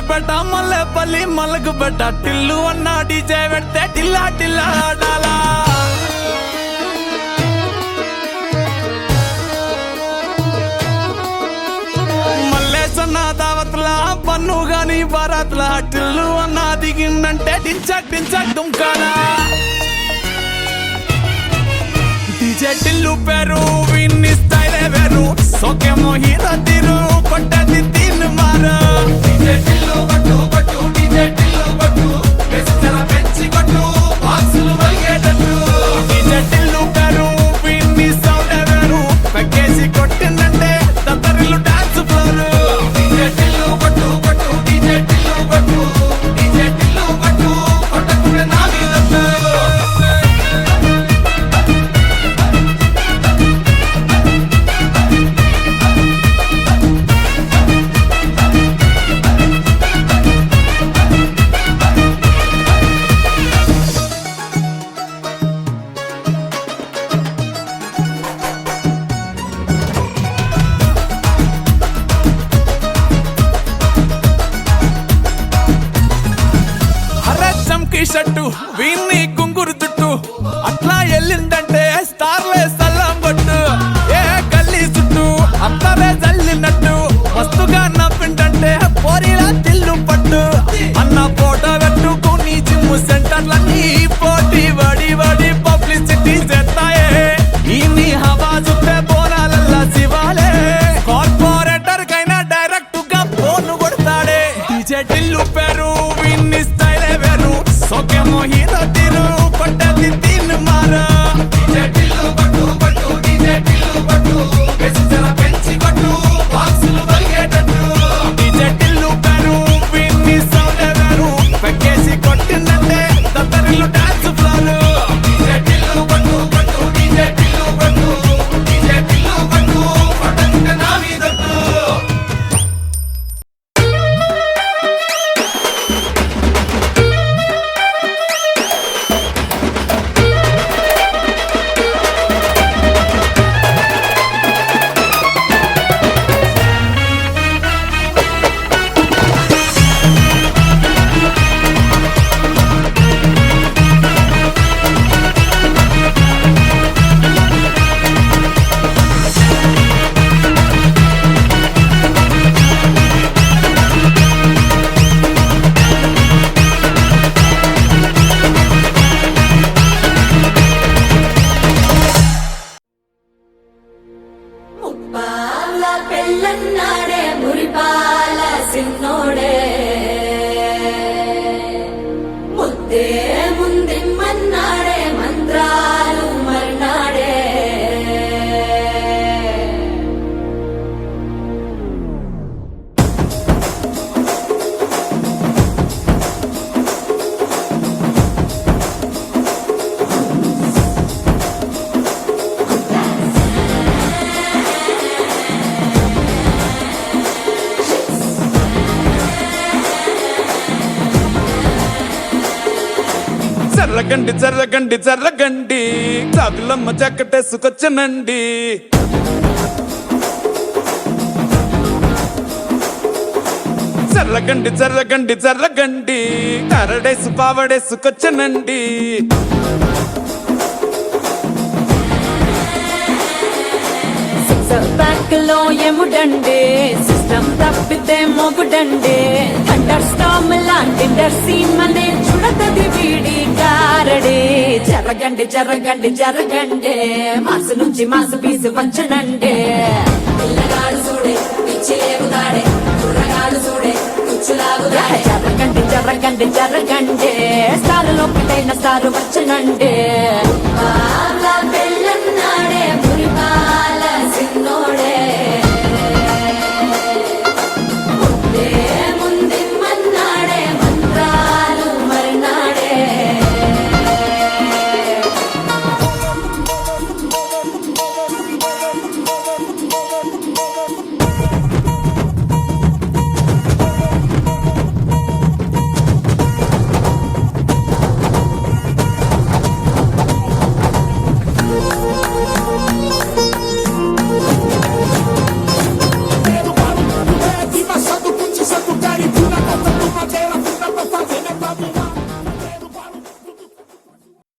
పేట మల్లెపల్లి మలకు బెట్ట టిల్లు అన్న డీజే పెడితే టిల్లా టిల్లా ఆడాలా మల్లేసన్న దావత్లా పన్ను గాని బారాత్లా టిల్లు అన్న దిగిందంటే టించక్ టించక్ దుంకాలా డీజే టిల్లు పేరు విన్ని స్టైలే వేరు సోకేమో హీరో తీరు కొట్టది తీన్ మారు డీజే టిల్లు కొట్టు కొట్టు డీజే టిల్లు కొట్టు వెచ్చల పెంచి కొట్టు బాక్సులు వలిగేటట్టు డీజే టిల్లు పేరు విన్ని సౌండే వేరు పెక్కేసి కొట్టిందంటే తత్తరిల్లు డాన్స్ ఫ్లోర్ డీజే టిల్లు కొట్టు కొట్టు డీజే టిల్లు కొట్టు డీజే టిల్లు కొట్టు కొట్టకుండా నా మీద షట్టు వీన్ని కుంగురు చుట్టు అట్లా ఎల్లిందంటే స్టార్లే సల్లం కొట్టు ఏ గల్లీ చుట్టూ అత్తరే జల్లినట్టు మస్తుగా నవ్విందంటే పోరిలా తిల్లు పట్టు అన్న ఫోటో పెట్టుకుని జిమ్ సెంటర్లన్నీ పోటీ వడి వడి పబ్లిసిటీ చేస్తాయే ఈ హవా చూస్తే బోనాలల్లా శివాలే కార్పొరేటర్ కైనా డైరెక్ట్ గా ఫోన్ కొడతాడే డీజే టిల్లు పేరు విన్ని స్టైలే వేరు సోకేమో హీరో తీరు కొట్టది తీన్ మారు డీజే టిల్లు కొట్టు కొట్టు డీజే టిల్లు కొట్టు వెచ్చల పెంచి కొట్టు బాక్సులు వలిగేటట్టు డీజే టిల్లు పేరు విన్ని సౌండే వేరు పెక్కేసి కొట్టిందంటే తత్తరిల్లు డాన్స్ ఫ్లోర్ డీజే టిల్లు కొట్టు కొట్టు డీజే టిల్లు కొట్టు డీజే టిల్లు కొట్టు కొట్టకుండా నా మీదట్టు పెళ్ళన్నాడే మురిపాల సిన్నోడే ముద్దే ముందిమ్మన్నాడే మంత్రాలు మర్నాడే జర్రగండి జర్రగండి జర్రగండి చాదులమ్మ చక్కటేసుకొచ్చనండి జర్రగండి జర్రగండి జర్రగండి కరడేసు పావడేసుకొచ్చనండి బ్యాక్ లో ఎముడండి సిస్టమ్ తప్పితే మొగుడండి థండర్ స్టామ్ లాంటి సీమనే చుడతది వీడి గారడి జరగండి జరగండి జరగండి మాసు నుంచి మాసు పీసు వంచనండి పిల్లగాడు చూడే పిచ్చి లేగుతాడే కుర్రగాడు చూడే కుచ్చులాగుతాడే జరగండి జరగండి జరగండి స్టార్ లో ఒకటైన స్టార్ వచ్చనండి